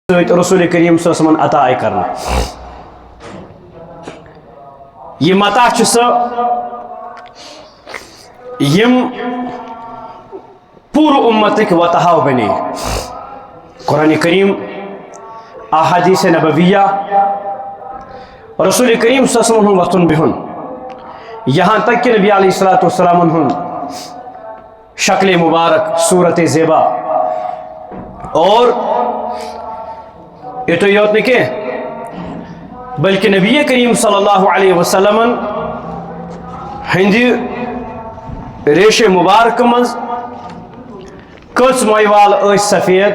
رسول کریم صلی اللہ علیہ وسلم عطا کرنا یہ متا یم پور امتک وتہو بنے قرآن کریم احادیث نبویہ رسول کریم صلی اللہ علیہ وسلم وطن بہن یہاں تک کہ نبی علیہ السلام ہن شکل مبارک صورت زیبا اور یہ تو یوت نہیں کہ بلکہ نبی کریم صلی اللہ علیہ وسلم ہندی ریش مبارک مز کچھ مویوال ایس سفید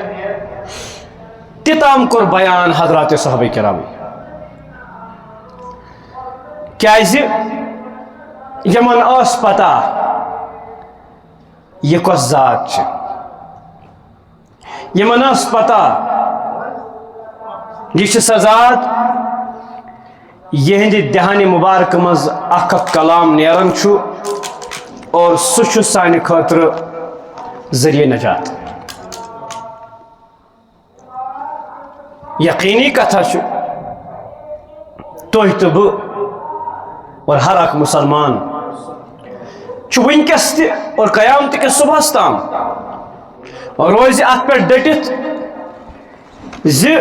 تتام کر بیان حضرات صحابہ کرام کیازِ یمن اس پتہ یہ کس ذات چھ یمن اس پتہ یہ سا ذات یہ دہان مبارک مز اخ کلام نیران چھو اور سہ سانہ خاطر ذریعہ نجات یقینی کتھا تہ تو بہ اور ہر اخ مسلمان ونکس تہ اور قیامت کس صبح تام اور روز ات پہ ڈٹت زِ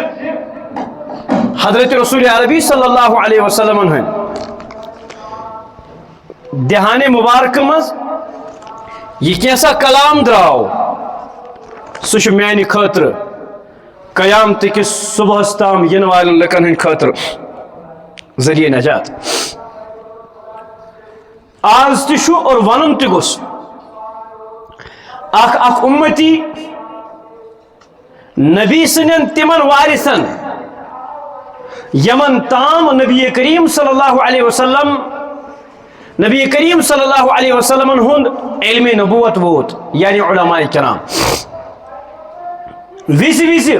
حضرت رسول عربی صلی اللہ علیہ وسلم دہان مبارک مز یہ کیسا کلام دراو سہ میانہ خاطر قیامت کس صبح تام ین والن لکن ہند خاطر ذریعہ نجات آز تہ اور ون تہ گوس اخ امتی نبی سن تمن وارثن یمن تام نبی کریم صلی اللہ علیہ وسلم نبی کریم صلی اللہ علیہ وسلم ہند علم نبوت ووت یعنی علماء کرام وز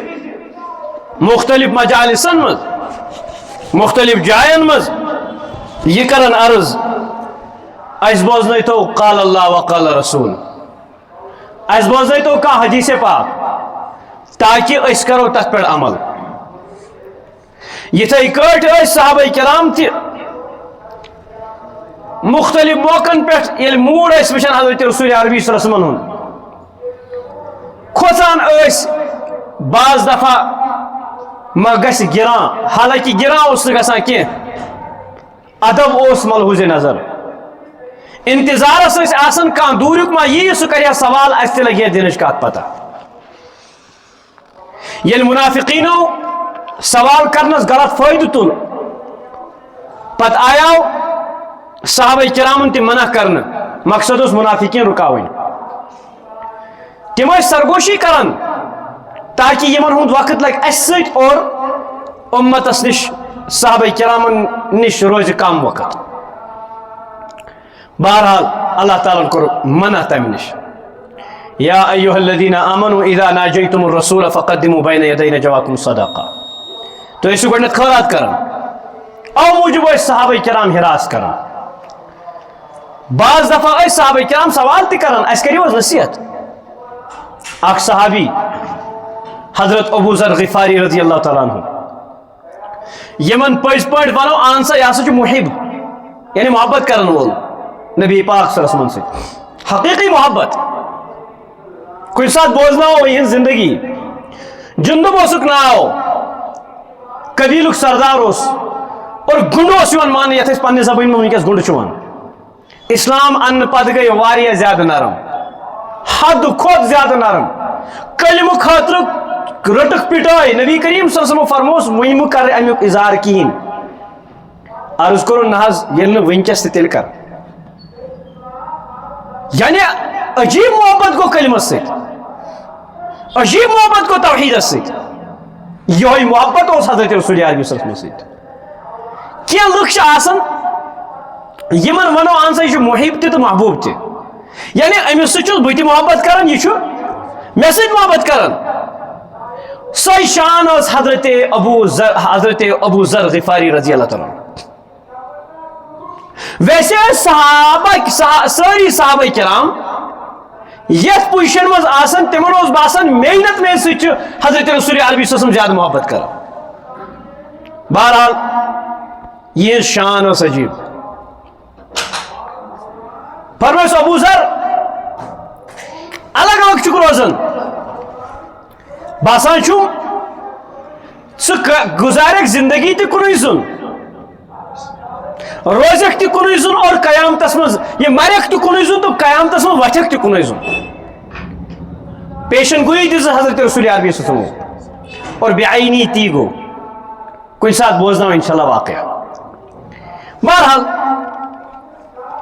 مختلف مجالسن مز مختلف جائن مز یہ کرن عرض اس بوزنیتو قال اللہ وقال رسول اس بوزنیتو کا حدیث پاک تاکہ اس کرو تت پر عمل یتھے کٹ صحابہ کرام تہ مختلف موقعن پہ یل موڈ وچان حضرت رسول عربی صلی اللہ علیہ وسلم کھوژان بعض دفعہ ما گژھِ گران حالانکہ گران اس گژھان کی ادب اس ملحوظ نظر انتظارس آسان کان دوریک ما یہ سہ کریا سوال اس تہ لگی دنچ کت پتہ یل منافقینو سوال کرنس غلط فائدہ تل پتہ آیاو صحابہ کرامن تہ منع کرنے مقصد اس منافقین رکاون تم سرگوشی کرن تاکہ یمن ہند وقت لگ اس ست اور امتس نش صحابہ کرامن نش روز کم وقت بہرحال اللہ تعالیٰ کور منع تم نش یا ایها الذین آمنوا اذا ناجیتم الرسول فقدموا بین یدی نجواکم صدقہ تو اس گڈنیتھ خیرات کرن او موجب صحابہ کرام ہراس کرن بعض دفعہ صحابہ کرام سوال تہ کرن اس کریو نصیحت اخ صحابی حضرت ابو ذر غفاری رضی اللہ تعالیٰ عنہ یمن پز پہ ونو اہن سا یہ محب یعنی محبت کرن وول نبی پاک صلی اللہ علیہ وسلم سے حقیقی محبت کچھ ساتھ بوزنا ہو یہ زندگی جندب اسک ناو قبیلک سردار اس اور گنڈ اس مان یت پنہ زبان میں ونکس گنڈ چھ اسلام ان پتہ گئی واریاہ زیادہ نرم حد کھت زیادہ نرم کلم خاطر رٹک پٹائی نبی کریم صلی اللہ علیہ وسلم فرموس ویم کر امیک اظہار کہین عرض کرو ناز یل ونکس تیل کر یعنی عجیب محبت کو کلمت سے عجیب محبت کو توحید سے یہ محبت اس حضرت رسول عربی صلی اللہ علیہ وسلم کی لکھ آسن یمن ونو ان سا یہ محب تہ محبوب تہ یعنی امس سچ بت محبت کران یہ مے سۭتۍ محبت کران سۄے شان ٲس حضرت ابو ذر غفاری رضی اللہ تعالیٰ ویسے صحابہ ساری صحابہ کرام یت پوزیشن مز آسن تمن اوس باسان محنت میں سچ حضرت رسول عربی صلی اللہ علیہ وسلم زیادہ محبت کر. بہرحال یہ شان اس عجیب. فرمائے ابو ذر الگ الگ چک روزان باسان چھو گزارک زندگی تی کنوی سن روزک تی کنوی سن اور قیامت مز یہ مرک تی کنوی سن تو قیامت مز وچک تی کنوی سن. پیشن گوئی دس حضرت رسول عربی صلی اللہ علیہ وسلم اور بعینی تی گو کوئی ساتھ بوزنا ہوں انشاءاللہ واقعہ. بہرحال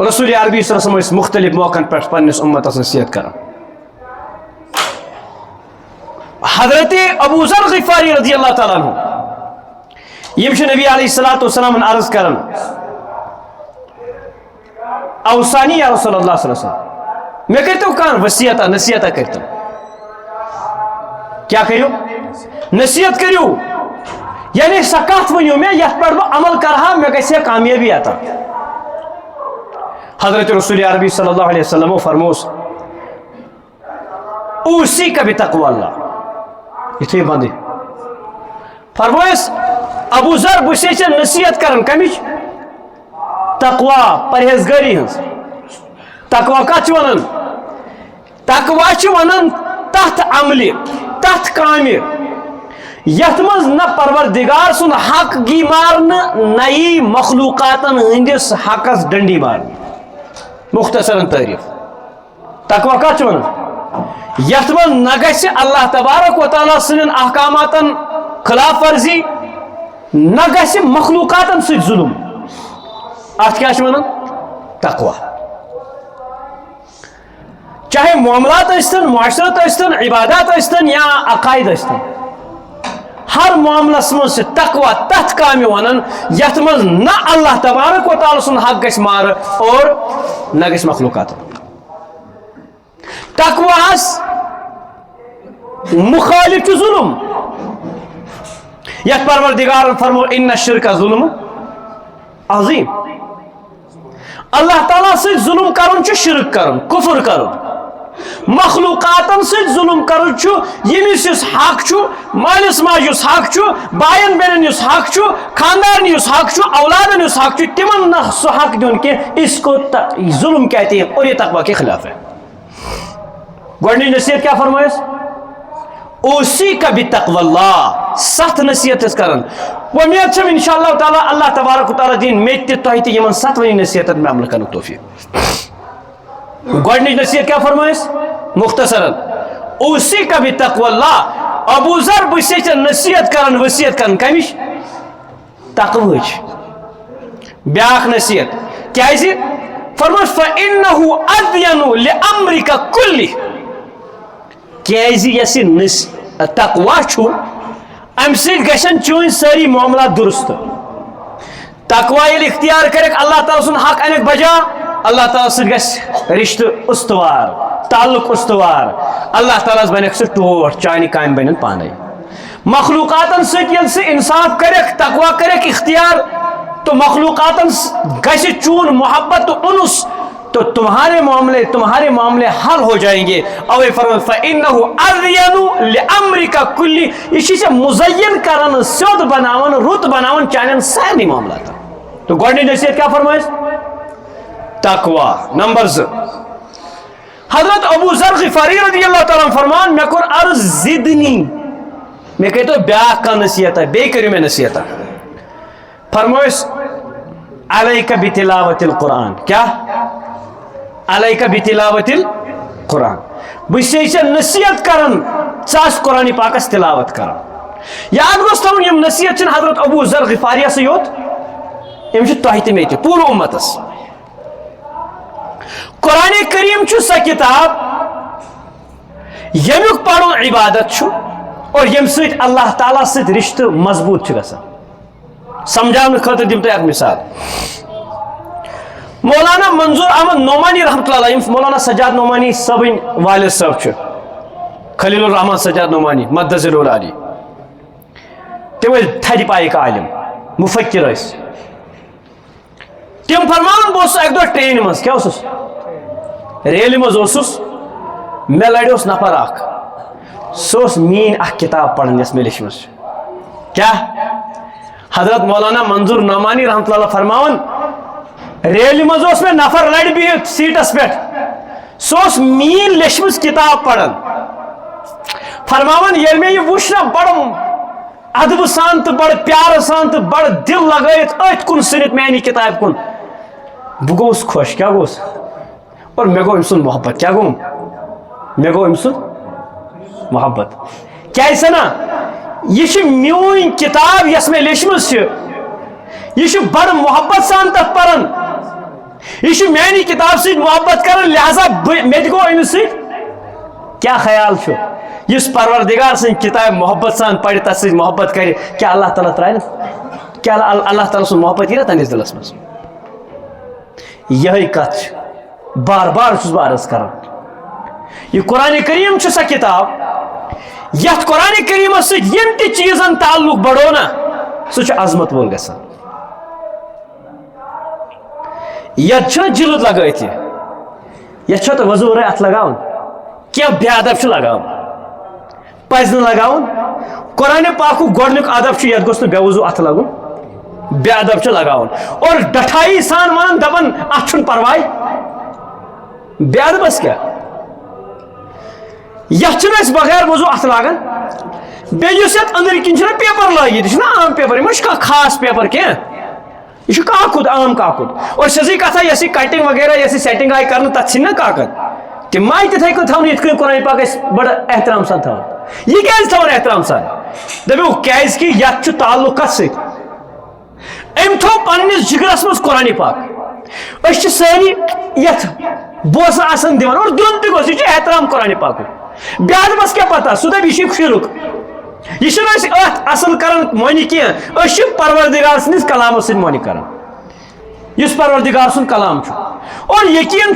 رسول عربی صلی اللہ علیہ وسلم مختلف موقع پر پنس امت نصیحت کرا. حضرت ابو ذر غفاری رضی اللہ تعالیٰ عنہ یم نبی علیہ الصلوۃ والسلام عرض کرن اوصانی یا رسول اللہ صلی اللہ علیہ وسلم میں کرتا ہوں کان وصیت نصیحت کرتا ہوں. کیا کریو؟ نصیحت کریو یعنی سکات ونیو میں یت پر عمل کرہا میں کیسے کامیابی آتا. حضرت رسول عربی صلی اللہ علیہ وسلم فرموس اوسی کا بتقوی اللہ یہ بندی فرموس ابو ذر بس نصیحت کرن کمچ تقوی پرہیزگاری ہنس. تقوی کت ونن؟ تقوی ونن تحت عمل تحت کامہ یت مز نہ پروردگار سن حق گی مارن نئی مخلوقاتن ہندس حقس ڈنڈی مارن. مختصراً تعریف تقوی کت ونن؟ یت مز نہ گژھِ اللہ تبارک و تعالیٰ سن احکاماتن خلاف ورزی نہ گژھِ مخلوقاتن سۭتۍ ظلم. ات کیا چھ ونن؟ تقوی. چاہے معاملات ٲسۍتن معاشرت ٲسۍتن عبادات ٲسۍتن یا عقائد ٲسۍتن ہر معاملس مز سے تقوی تتھ کامہ ونن یت مز نہ اللہ تبارک و تعالیٰ سن حق گژھِ مار اور نہ گژھِ مخلوقات. تقواس مخالف چھ ظلم. یت پروردگار فرمو ان الشرک ظلم عظیم. اللہ تعالیٰ سے ظلم کرن چھ شرک کرن کفر کرن. مخلوقاتن سے ظلم کرن چھ یمس یس حق چھ مالس ماج یس حق چھ بائن بینن یس حق چھ خاندان یس حق چھ اولادن یس حق چھ تمن نہ سو حق دون کہ اس کو ظلم کہتے ہیں اور یہ تقوی کے خلاف ہے. گوڑنی نصیحت کیا فرمائیس؟ اوسی کا بتقوی اللہ ست نصیحت اس کرن. امید چھم انشاءاللہ تعالیٰ اللہ تبارک و تعالیٰ دین میت تی تہ تی یمن ست ونی نصیحت میں عمل کرن توفیق. گوڑنی نصیحت کیا فرمائیس؟ مختصراً اوسی کا بتقوی اللہ. ابو ذر بس نصیحت کرن وصیت کرن کمش تقوی. بیاکھ نصیحت کیازِ فرمائیس فإنه أذین لأمرک کلہ. کیازِ یس تقوی چھو ام سۭتۍ گژھن چٲنۍ سٲری معاملات درست. تقوی ییٚلہِ اختیار کرک اللہ تعالیٰ سُنٛد حق انک بجا اللہ تعالیٰ سۭتۍ گژھِ رشتہٕ استوار تعلق استوار. اللہ تعالیٰ بنک سُہ ٹوٹھ چانہِ کامہِ بنن پانے. مخلوقاتن سۭتۍ ییٚلہِ سُہ انصاف کرک تقوی کرک اختیار تو مخلوقاتن گژھِ چون محبت تو انس تو تمہارے معاملے حل ہو جائیں گے. اوے فرمایا فإنه أذین لأمرک کلہ. یہ چیز مزین کرن سیود بناون رت بناون چانن سارے معاملات. تو گوڑنی نصیحت کیا فرمائے؟ تقوی. نمبر 2 حضرت ابو ذر غفاری رضی اللہ تعالیٰ عنہ فرمان میں کور عرض زدنی میں کہتا ہوں بیاکھ کا نصیحت ہے بے کریو میں نصیحت ہے. فرمائے علیک بتلاوت القرآن. کیا؟ علیک بتلاوت القرآن. بس نصیحت کرن ثاس قرآن پاکس تلاوت کرن. یاد گوس تھاون یم نصیحت چھن حضرت ابو ذر غفاری سے یوت یم چھ تۄہہِ تہِ مےٚ تہِ پوٗرٕ اُمتس. قرآن کریم چھُ سۄ کتاب یمیُک پرُن عبادت چھُ اور یم سۭتۍ اللہ تعالیٰ سۭتۍ رشتہٕ مضبوط چھُ گژھان. سمجھاونہٕ خٲطرٕ دِمہٕ تۄہہِ اکھ مثال. مولانا منظور احمد نعمانی رحمۃ اللہ علیہ مولانا سجاد نعمانی صٲبٕنۍ والد صٲب چھُ خلیل الرحمان سجاد نعمانی مدثر العلی. تم ٲسۍ تھدِ پایِکۍ عالم مفکر ٲسۍ. تم فرمان بہٕ اوسُس اکہِ دۄہ ٹرینہِ منٛز کیٛاہ اوسُس ریلہِ منٛز اوسُس مے لڑیوس نفر اخ سوس مین اخ کتاب پڑھن یس مے لیچمس کیا حضرت مولانا منظور نعمانی رحمۃ اللہ فرماون ریلی مز میں نفر لڑ بہت سیٹس پہ سوس مین لیچمس کتاب پڑھن فرماون یل میں یہ وچھنا بڑ ادب سان تو بڑ پیار سان تو بڑ دل لگائت ات کن سنت میانی کتاب کن بہ گوس خوش کیا گوس اور مے گو ام سن محبت کیا گو مے گو ام سن محبت کیا نا یہ میون کتاب یس میں لیچمس یہ بڑ محبت سان تک پرن یہ میانی کتاب سے محبت کرن لہذا مے گو ام سی کیا خیال چھو اس پروردگار سن کتاب محبت سان پڑھ تس محبت کرے کیا اللہ تعالیٰ ترائے کیا اللہ تعالیٰ سن محبت یہ تنس دلس مز یہ کت بار بار چھس بہ عرض کران یہ قرآن کریم چھ سا کتاب یت قرآن کریم ست یم تہ چیزن تعلق بڑو نا سہ عظمت وول گژھان یت چھ جلد لگائت یت چھ تو وضو ات لگاون کیا بے ادب چھ لگاون پز لگاون قرآن پاک گۄڈنیُک ادب چھ یت گوٚژھ نہٕ بے وضو اتھ لگُن بے ادب چھ لگاون اور ڈٹھائی سان ون دپن اتھ چھُنہٕ پرواے بے ادبس کیا یتھ چھِنہٕ أسۍ بغیر وضو اتھ لاگان بیٚیہِ یُس یتھ أنٛدرۍ کِنۍ چھُنہ پیپر لٲگِتھ یہِ چھُنہ عام پیپر یہِ ما چھُ کانٛہہ خاص پیپر کینٛہہ یہ کاکد عام کاکد اور سزی کتھا یس کٹنگ وغیرہ یس سیٹنگ آئی کرنے تک نا کاکد تم مائی تتھے کن تھون یت کن قرآن پاک بڑا احترام سان تھون یہ کیاز تھون احترام سان دپو کیاز کہ یت چھ تعلق کت ست ام تھو پنس جگرس مز قرآن پاک اس سانی یت بوسہ آسان دِوان اور دیون تہ گوٚژھ یہ احترام قرآن پاک بیاد بس کیا پتہ سہ دپ یہ شرک یہ ات اصل کران معنی کی پروردگار سندس کلام سن معنی کران اس پروردگار سن کلام اور یقین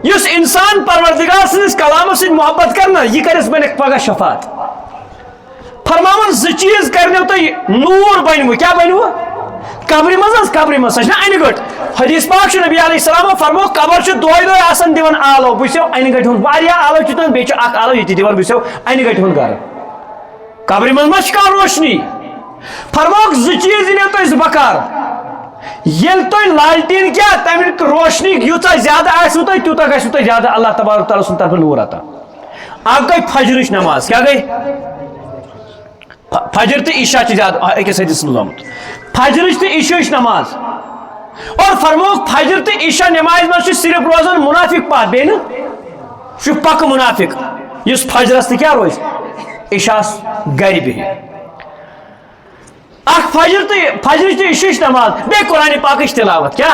اس انسان پروردگار سندس کلام سن محبت کرنا یہ کرس بن پگہ شفاعت فرماون ز چیز کرنو تہ نور بنو کیا بنو قبر مز قبر مز سہ ان گٹ حدیث پاک نبی علیہ السلام فرمو قبر دۄہے دۄہے آسان دِوان آلو بٕسو ان گٹہِ ہُنٛد واریاہ آلو چھِ دِوان بیٚیہِ چھُ اکھ آلو ییٚتہِ دِوان بٕسو ان گٹہِ ہُنٛد گرٕ قبر مز کھانا روشنی فرموک ز چیز انو تھی بکار یل تھی لالٹین کیا تمیک روشنی یوتہ زیادہ آسو تھی تیوتہ گھو تھی زیادہ اللہ تبارک تعالیٰ سن طرف نور عطا اک گئی فجرچ نماز کیا گئی فجر تو عشاء زیادہ اکس حدیث مز آمت فجرچ تو عشاء نماز اور فرموک فجر تو عشاء نماز مز صرف روزان منافق پات بے پک منافق اس فجرس تہ کیا روز عشاس گر بہت اخ فجر تو عشاء نماز بے قرآن پاک تلاوت کیا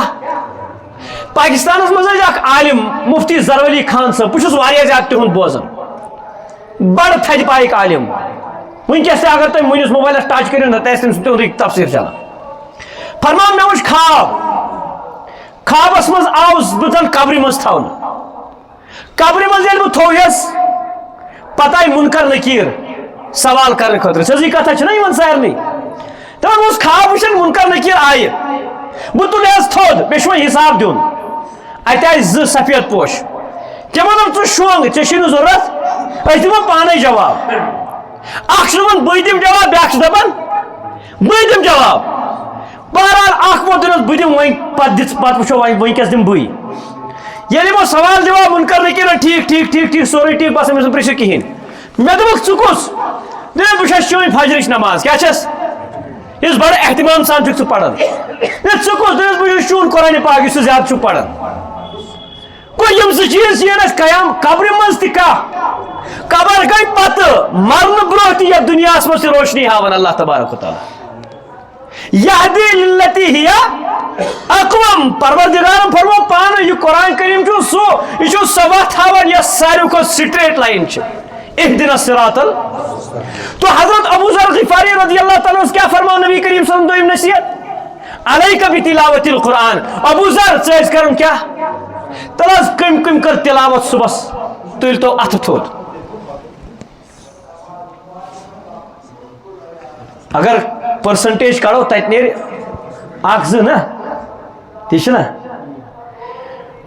پاکستان مز اخ عالم مفتی ظرف علی خان صاحب بہت زیادہ تہد بوزان بڑ تھد پائک عالم ونکس تہ اگر تم ونس موبائلس ٹچ کرو نا تم تہد تفسیر چلان فرمان مے وچ خوابس مز آوس بہت قبر مز تھون قبر مز یل بہ تھوس پتہ آئی منکر نکیر سوال کرنے خاطر سزی کتھا چھنا سارے تمہیں اس خواب وچن منکر نکیر آئے بہ تلیس تھود مے چھ حساب دین ات آئی ز سفید پوش تمہ دپ ژٕ شونگ ژےٚ چھی ضرورت أسۍ دِمو پانے جواب اکھ چھ دپان بہٕ دِمہٕ جواب بیاکھ چھ دپان بہٕ دِمہٕ جواب بہرحال اکھ ووت دِنس بہٕ دِمہٕ وۄنۍ پتہٕ وٕچھو ونکیس دِمہٕ بٕے ییٚلہِ یِمو سوال جواب منکر نکیر ٹھیک ٹھیک ٹھیک ٹھیک سورُے ٹھیک بس أمِس پرٛژھِو کِہیٖنۍ مےٚ دوٚپُکھ ژٕ کُس دپ بہٕ چھس چٲنۍ فجرٕچ نماز کیٛاہ چھس یُس بڑٕ احتمام سان چھُکھ ژٕ پران ژٕ کُس دپس بہٕ چھُس چون قرآن پاک یُس ژٕ زیادٕ چھُکھ پران گوٚو یِم زٕ چیٖز یِن اَسہِ قیام قبرِ منٛز تہِ کانٛہہ قبر گٔے پتہٕ مرنہٕ برونٛہہ تہِ یتھ دُنیاہس منٛز تہِ روشنی ہاوان اللہ تبارک و تعالیٰ یہدی للتی ہی اقوام پروردگارم فرمو پانے یہ قرآن کریم چھو سو یہ چھو سو وتھ ہاوان یس ساروی کھۄتہٕ سٹریٹ لائن چھ اہدنا الصراط تو حضرت ابو ذر غفاری رضی اللہ تعالیٰ عنہ کیا فرماؤ نبی کریم صلی اللہ علیہ وسلم نصیحت علیک بتلاوت القرآن ابو ذر ژٕ کرن کیا تلاز کم کم کر تلاوت صبح تل تو اتھ تھوٚد اگر پرسنٹیج کڑو تت نیر اکھ زٕ نا تی چھُ نا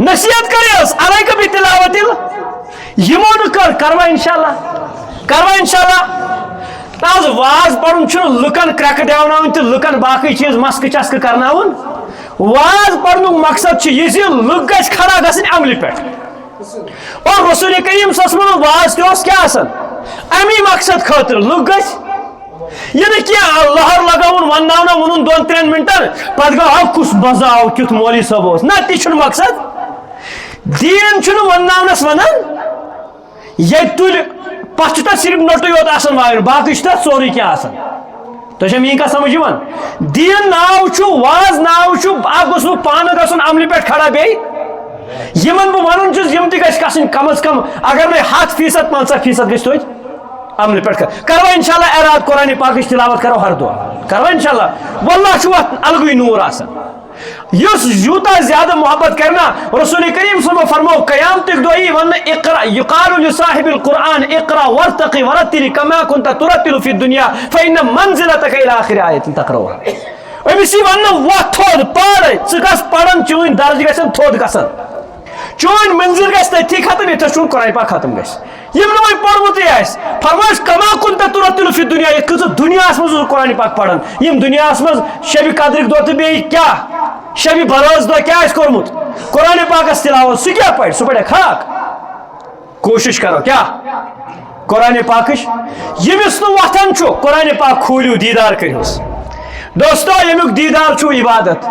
نصیحت کریس علیک بتلاوت یمو نہ کروا انشاءاللہ آز واز پڑھن چھُنہٕ لُکن کرٛٮ۪کہٕ دیوناوٕنۍ تہٕ لُکن باقٕے چیٖز مسکہٕ چسکہٕ کرناوُن واز پڑھنُک مقصد چھُ یہِ زِ لُکھ گژھِ کھڑا گژھٕنۍ عملہِ پٮ۪ٹھ اور رسول کریم صلی اللہ علیہ وسلم واز تہِ اوس کیٛاہ آسان امی مقصد خٲطرٕ لُکھ گژھِ یہ نہ کینٛہہ لہر لگاوُن ونناونا ووٚنُن 2-3 منٹن پتہٕ گوٚو کُس مزٕ آو کیُتھ مولوی صٲب اوس نہ تہِ چھُنہٕ مقصد دیٖن چھُنہٕ ونناونس ونان ییٚتہِ تُلہِ پتہٕ چھُ تتھ صرف نوٚٹٕے یوت آسان وایُن باقٕے چھُ تتھ سورُے کینٛہہ آسان تۄہہِ چھا میٛٲنۍ کتھ سمجھ یِوان دیٖن ناو چھُ واز ناو چھُ اکھ گوٚژھ بہٕ پانہٕ گژھُن عملہِ پٮ۪ٹھ کھڑا بیٚیہِ یِمن بہٕ ونان چھُس یِم تہِ گژھِ گژھٕنۍ کم از کم اگر نہٕ 100% 50% گژھِ توتہِ عملہِ پٮ۪ٹھ کرو انشاءاللہ اراد قرآن پاکٕچ تلاوت کرو ہر دۄہ کرو انشاءاللہ واللہ چھُ اتھ الگٕے نوٗر آسان یُس یوٗتاہ زیادٕ محبت کرنا رسول کریم صلی اللہ علیہ وسلم فرمو قیامتٕکۍ دۄہ یی وننہٕ اقرا یقال لصاحب القرآن اقرا وارتقی ورتل کما كنت ترتل في الدنيا فإن منزلتك إلى آخر آية تقرأها أمس یی وننہٕ وۄتھ تھوٚد پَر ژٕ گژھ پران چٲنۍ درجہٕ گژھن تھوٚد گژھن چون منزل گژھِ تٔتھی ختم ییٚتھس چون قرآن پاک ختم گژھِ یم نہٕ وۄنۍ پوٚرمُتٕے آسہِ فرمٲیس کما كنت ترتل في الدنيا یِتھ کٔنۍ ژٕ دُنیاہس منٛز اوسُکھ قرآن پاک پران یم دُنیاہس منٛز شبِ قدرٕکۍ دۄہ تہٕ بیٚیہِ کیٛاہ شبِ برٲژ دۄہ کیٛاہ آسہِ کوٚرمُت قرآن پاکس تلاوت سُہ کیٛاہ پرِ سُہ پرِ خاک کوٗشِش کرو کیٛاہ قرآن پاکٕچ ییٚمِس نہٕ وۄتھان چھُ قرآن پاک کھوٗلِو دیٖدار کٔرۍہوٗس دوستو ییٚمیُک دیٖدار چھُ عبادت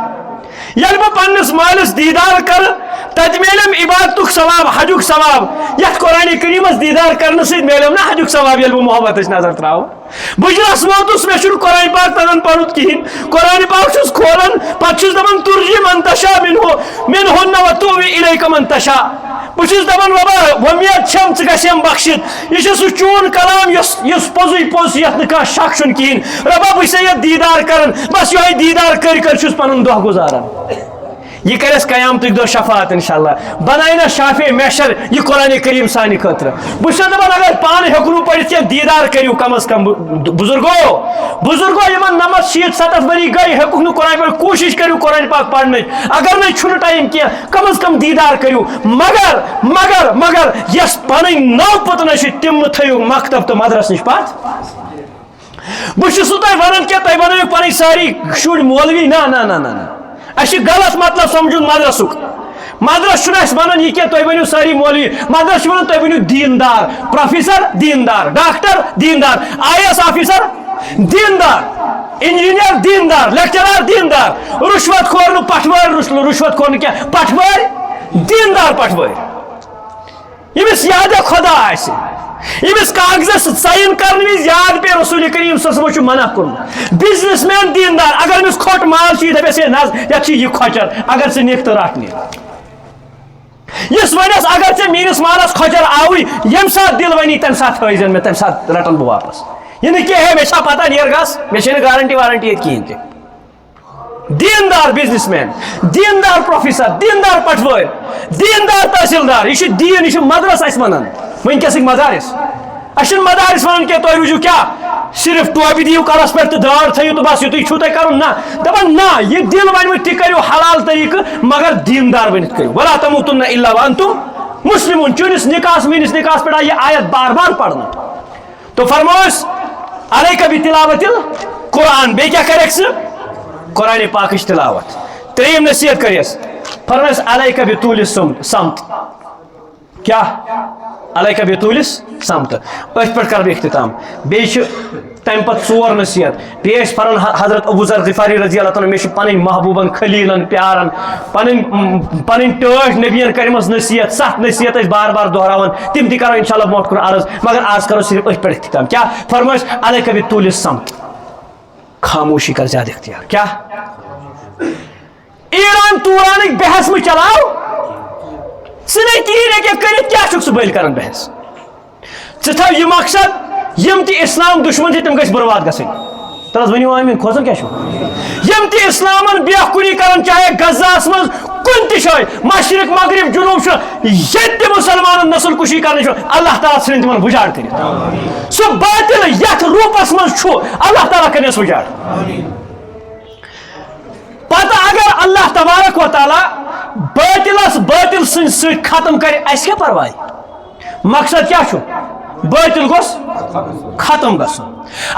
ییٚلہِ بہٕ پننِس مٲلِس دیٖدار کرٕ تتہِ میلیم عبادتُک ثواب حجُک ثواب یتھ قرآن کریٖمس دیٖدار کرنہٕ سۭتۍ میلیم نا حجُک ثواب ییٚلہِ بہٕ محبتٕچ نظر تراوٕ بہٕ چھُس ووتُس مےٚ چھُنہٕ قرآن پاک تگان پرُن کہیٖنۍ قرآن پاک چھُس کھولان پتہٕ چھُس دپان تُرجی من تشا منہن وتوی الیک من تشا بہٕ چھُس دپان بابا وۄمید چھم ژٕ گژھیم بخشِتھ یہ چھُ سُہ چون کلام یُس پوٚزُے پوٚز چھُ یتھ نہٕ کانٛہہ شک چھُنہٕ کہیٖنۍ رۄبا بہٕ چھُسے یتھ دیٖدار کران بس یہوے دیٖدار کٔرۍ کٔرۍ چھُس پنُن دۄہ گُزاران یہ کرس قیامتٕکۍ دۄہ شفاعت انشاءاللہ بناے نا شافع محشر یہ قرآن کریم سانہِ خٲطرٕ بہٕ چھُس دپان اگر پانہٕ ہیوٚکھ نہٕ پٔرِتھ کینٛہہ دیٖدار کٔرِو کم از کم بُزرگو یِمن 90-70 ؤری گٔے ہیوٚکُکھ نہٕ قرآن پاک کوٗشِش کٔرِو قرآن پاک پرنٕچ اگر نہٕ چھُنہٕ ٹایم کینٛہہ کم از کم دیٖدار کٔرِو مگر یس پنٕنۍ نٔو پُتنہٕ چھِ تِم مہٕ تھٲیِو مکتب تہٕ مدرس نِش پتھ بہٕ چھُس نہٕ تۄہہِ ونان کینٛہہ تُہۍ بنٲیِو پنٕنۍ ساری شُرۍ مولوی نہ اَسہِ چھُ غلط مطلب سمجھُن مدرسُک مدرس چھُنہٕ اَسہِ ونان یہِ کینٛہہ تُہۍ ؤنِو سٲری مولوی مدرس چھُ ونان تُہۍ ؤنِو دیٖندار پروفیسر دیٖندار ڈاکٹر دیٖندار IAS آفیسر دیٖندار انجیٖنیر دیٖندار لیکچرار دیٖندار رُشوت خور نہٕ پٹھوٲرۍ رُشوت خور نہٕ کینٛہہ پٹھوٲرۍ دیٖندار پٹھوٲرۍ ییٚمِس یادٕ خۄدا آسہِ ییٚمِس کاغذس ساین کرنہٕ وِزِ یاد پے رسول کریم صلی اللہ علیہ وسلم چھُ منع کوٚرمُت بِزنس مین دیٖندار اگر أمِس کھوٚٹ مال چھُ یہِ دپیس ہے نظ یتھ چھُ یہِ کھۄچر اگر ژٕ نِکھ تہٕ رٹھ نہِ یُس ونیس اگر ژےٚ میٲنِس مالس کھۄچر آوٕے ییٚمہِ ساتہٕ دِل وَنی تمہِ ساتہٕ تھٲیزٮ۪ن مےٚ تمہِ ساتہٕ رٹن بہٕ واپس یہِ نہٕ کینٛہہ ہے مےٚ چھا پتہ نیر گژھ مےٚ چھےٚ نہٕ گارنٹی وارنٹی ییٚتہِ کِہیٖنۍ تہِ دیٖندار بِزنس مین دیٖندار پروفیسر دیٖندار پٹھوٲرۍ دیٖندار تحصیلدار یہِ چھُ دیٖن یہِ چھُ مدرس اَسہِ ونان وٕنکیٚسٕکۍ مدارس اَسہِ چھُنہٕ مدارس ونان کینٛہہ تُہۍ روٗزِو کیٛاہ صرف ٹوپہِ دِیِو کلس پٮ۪ٹھ تہٕ داڑ تھٲیِو تہٕ بس یِتُے چھُو تۄہہِ کرُن نہ دپان نہ یہِ دِل ونوٕ تہِ کٔرِو حلال طریٖقہٕ مگر دیٖندار بٔنِتھ کٔرِو ولا تموتن الا وانتم مسلمون چٲنِس نکاحس میٲنِس نکاحس پٮ۪ٹھ آیہِ یہِ آیت بار بار پرنہٕ تو فرمووُس علیک بتلاوت القرآن بیٚیہِ کیٛاہ کریکھ ژٕ قرآن پاکٕچ تلاوت ترٛیٚیِم نصیحت کریس فرمووُس علیک بطول الصمت کیٛاہ علیک بطول الصمت أتھۍ پٮ۪ٹھ کرٕ بہٕ اختتام بیٚیہِ چھِ تمہِ پتہٕ 4 نصیحت بیٚیہِ ٲسۍ پران حضرت ابو ذر غفاری رضی اللہ تعالیٰ مےٚ چھِ پنٕنۍ محبوٗبن خلیٖلن پیارن پنٕنۍ ٹٲٹھۍ نبین کٔرمٕژ نصیحت 7 نصیحت ٲسۍ بار بار دۄہراوان تِم تہِ کرو انشاء اللہ برونٛٹھ کُن عرض مگر آز کرو صرف أتھۍ پٮ۪ٹھ اختتام کیٛاہ فرمووُس علیک بطول الصمت خاموشی کر زیادٕ اختیار کیٛاہ ایران تورانٕکۍ بحث مہٕ چلاو ژٕ نَے کِہیٖنۍ ہیٚککھ کٔرِتھ کیٛاہ چھُکھ ژٕ بٔلۍ کران بحث ژٕ تھاو یہِ مقصد یِم تہِ اسلام دُشمن چھِ تِم گژھِ برباد گژھٕنۍ تہٕ حظ ؤنِو آمیٖن کھوژان کیٛاہ چھُ یِم تہِ اسلامن بےٚ کُنی کران چاہے غزاہس منٛز کُنہِ تہِ جایہِ مشرق مغرب جنوٗب چھُ ییٚتہِ تہِ مُسلمانن نسل کُشی کرنٕچ چھُ اللہ تعالیٰ ژھٕنن تِمن وُجاڑ کٔرِتھ سُہ باطل یتھ روٗپس منٛز چھُ اللہ تعالیٰ کٔرنس وُجاڑ پتہٕ اگر اللہ تبارک و تعالی باطلس باطل سن سی ختم کر اس کیا پرواہ مقصد کیا چھو باطل گوس ختم گژھُن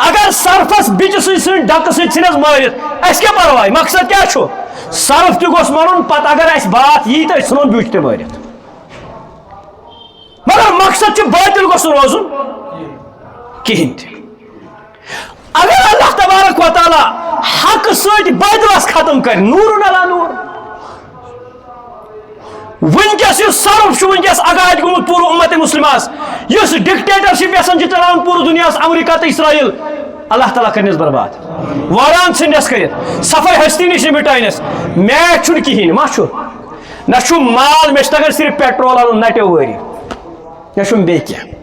اگر سرفس بچ سن ڈک سنس مارت اس کیا پرواہ مقصد کیا چھو سرف تہ گوس مرن پتہ اگر اس بات یی تو ژھنون بچ تہ مارت مگر مقصد چھ باطل گوس روزن کہین تہ اگر اللہ تبارک و تعالی حق سۭتۍ باطلس ختم کر نور علی نور ونکس سرف ونکس اگاد گومت پور امت مسلمس اس ڈکٹیٹرشپ یسان چلاون پور دنیا امریکہ تو اسرائیل اللہ تعالیٰ کرنس برباد واران ژھنس کرت صفائی ہستی نش مٹائنس میچ چھُنہٕ کہین ما چھُ نہ چھُ مال مےٚ چھُ تگان صرف پیٹرول انن نٹیو وٲری نہ چھُم بیٚیہِ کینٛہہ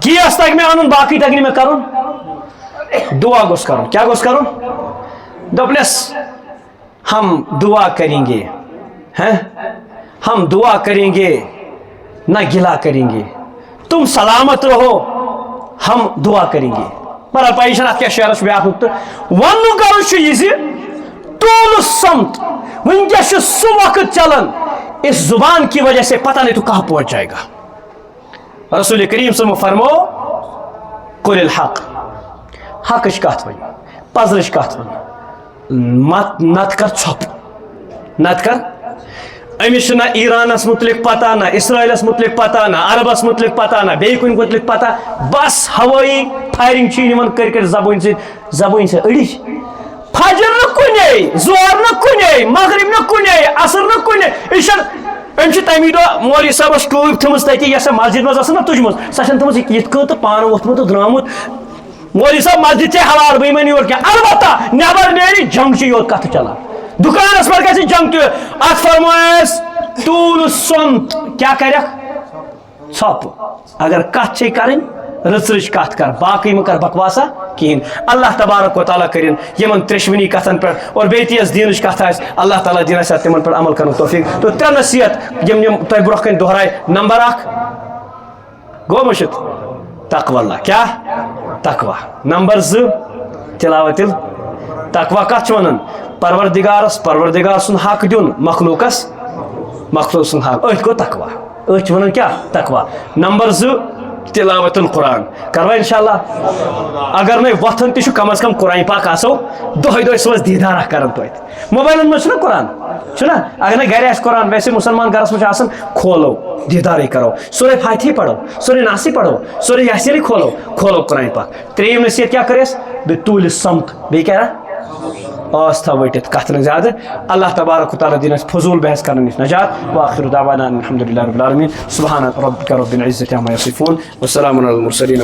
گیس تگہِ مےٚ انُن باقٕے تگہِ نہٕ مےٚ کرُن دعا گوٚژھ کرُن کیٛاہ گوٚژھ کرُن دوٚپنس ہم دعا کریں گے ہیں ہم دعا کریں گے نہ گلا کریں گے تم سلامت رہو ہم دعا کریں گے برابر پیشن ات کیا شعرس بیاکھ تو ون غرض یہ طول الصمت ونکس سہ وقت چلان اس زبان کی وجہ سے پتہ نہیں تو کہاں پہنچ جائے گا رسول کریم صلی اللہ علیہ وسلم فرمو قل الحق حقش کت ون پزرش کت ون مت نت کر ژھوپ نت کر امس نہ ایرانس متعلق پتہ نہ اسرائیلس متعلق پتہ نہ عربس متعلق پتہ نہ بیٚیہِ کُنہِ متعلق پتہ بس ہوٲیی فائرنگ چھ کر زبٲنۍ سے أڑِج فجر نہ کُنے زور نہ کُنے مغرب نہ کُنے عصر نہ کُنے ام تمی دہ مولوی صاحبس ٹوٗپۍ تھٔمٕژ تٔتی یۄس مسجد منٛز ٲسٕن نا تُجمٕژ سۄ چھنہٕ تھٔمٕژ یِتھ کٔنۍ تہٕ پانہٕ ووٚتھمُت تہٕ درٛامُت مولوی صاحب مسجد ژےٚ حوالہٕ بہٕ یِمن یور کینٛہہ البتہ نٮ۪بر نیرِ جنگ چھِ یوت کتھ چلان دکانس پر گژھِ جنگ تہِ اتھ فرمایس طول الصمت کیا کرکھ ژھوپ اگر کتھ چھے کرٕنۍ رٕژ کتھ کر باقٕے مہ کر بکواسا کہین اللہ تبارک و تعالیٰ کرن یمن ترٛیشوٕنی کتھن پہ اور بیٚیہِ تہِ یۄس دیٖنٕچ کتھ آسہِ اللہ تعالیٰ دِن اسہِ تمن پہ عمل کرن توفیق تو ترٛےٚ نصیحت یم تۄہہِ برونٛہہ کَنہِ دۄہراے نمبر اکھ گوٚو مٔشِد تقوی اللہ کیا تقوی نمبر زٕ تلاوت تقوی کتھ چھِ ونان پروردگار سن حق دیُن مخلوق سن حق أتھۍ گوٚو تقوی أتھۍ چھِ ونان کیا تقوی نمبر زٕ تلاوت القرآن کروا انشاءاللہ اگر نئی وتھن تہ کم از کم قرآن پاک آسو دۄہے سوز دیدار کران توتہِ موبائلن منٛز چھُنہ قرآن چھُنہ اگر نہ گرِ آسہِ قرآن ویسے مسلمان گرس منٛز چھُ آسان کھولو دیدارے کرو سورہ فاتحہ پڑھو سورہ ناس پڑھو سورہ یاسین کھولو قرآن پاک ترٛیٚیِم نصیحت کیا کریس طول الصمت بیٚیہِ کیٛاہ آس تھا وٹت کتھ نہ زیادہ اللہ تبارک و تعالیٰ دین فضول بحث کرنے نش نجات واخر دعوانا الحمد للہ رب العالمین سبحان ربک رب العزة عما یصفون والسلام علی المرسلین